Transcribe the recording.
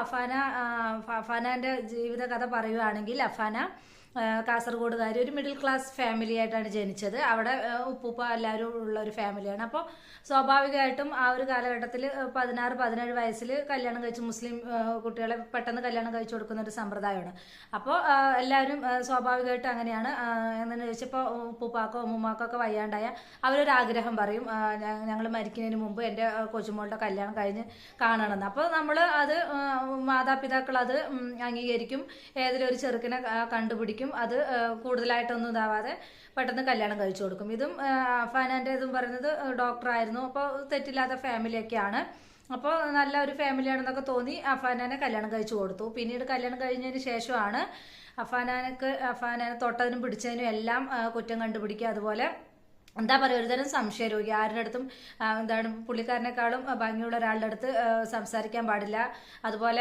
അഫാനാന്റെ ജീവിത കഥ പറയുകയാണെങ്കിൽ, അഫാന കാസർഗോഡുകാരി, ഒരു മിഡിൽ ക്ലാസ് ഫാമിലി ആയിട്ടാണ് ജനിച്ചത്. അവിടെ ഉപ്പുപ്പ എല്ലാവരും ഉള്ള ഒരു ഫാമിലിയാണ്. അപ്പോൾ സ്വാഭാവികമായിട്ടും ആ ഒരു കാലഘട്ടത്തിൽ 16-17 വയസ്സിൽ കല്യാണം കഴിച്ച് മുസ്ലിം കുട്ടികളെ പെട്ടെന്ന് കല്യാണം കഴിച്ചു കൊടുക്കുന്ന ഒരു സമ്പ്രദായമാണ്. അപ്പോൾ എല്ലാവരും സ്വാഭാവികമായിട്ടും അങ്ങനെയാണ്. എന്നു ചോദിച്ചപ്പോൾ ഉപ്പുപ്പാക്കോ ഉമ്മുമാക്കോ ഒക്കെ വയ്യാണ്ടായ അവരൊരാഗ്രഹം പറയും, ഞങ്ങൾ മരിക്കുന്നതിന് മുമ്പ് എൻ്റെ കൊച്ചുമോളുടെ കല്യാണം കഴിഞ്ഞ് കാണണമെന്ന്. അപ്പോൾ നമ്മൾ അത് മാതാപിതാക്കൾ അത് അംഗീകരിക്കും. ഏതെങ്കിലും ഒരു ചെറുക്കിനെ കണ്ടുപിടിക്കും. അത് കൂടുതലായിട്ടൊന്നും ഇതാവാതെ പെട്ടെന്ന് കല്യാണം കഴിച്ചു കൊടുക്കും. ഇതും അഫാനാൻ്റെ ഇതും പറയുന്നത് ഡോക്ടറായിരുന്നു. അപ്പോൾ തെറ്റില്ലാത്ത ഫാമിലിയൊക്കെയാണ്. അപ്പോൾ നല്ല ഒരു ഫാമിലിയാണെന്നൊക്കെ തോന്നി അഫാനാനെ കല്യാണം കഴിച്ചു കൊടുത്തു. പിന്നീട് കല്യാണം കഴിഞ്ഞതിന് ശേഷമാണ് അഫാനാനെ തൊട്ടതിനും പിടിച്ചതിനും എല്ലാം കുറ്റം കണ്ടുപിടിക്കുക. അതുപോലെ എന്താ പറയുക, ഒരുതരം സംശയരോഗി. ആരുടെ അടുത്തും എന്താണ് പുള്ളിക്കാരനേക്കാളും ഭംഗിയുള്ള ഒരാളുടെ അടുത്ത് സംസാരിക്കാൻ പാടില്ല. അതുപോലെ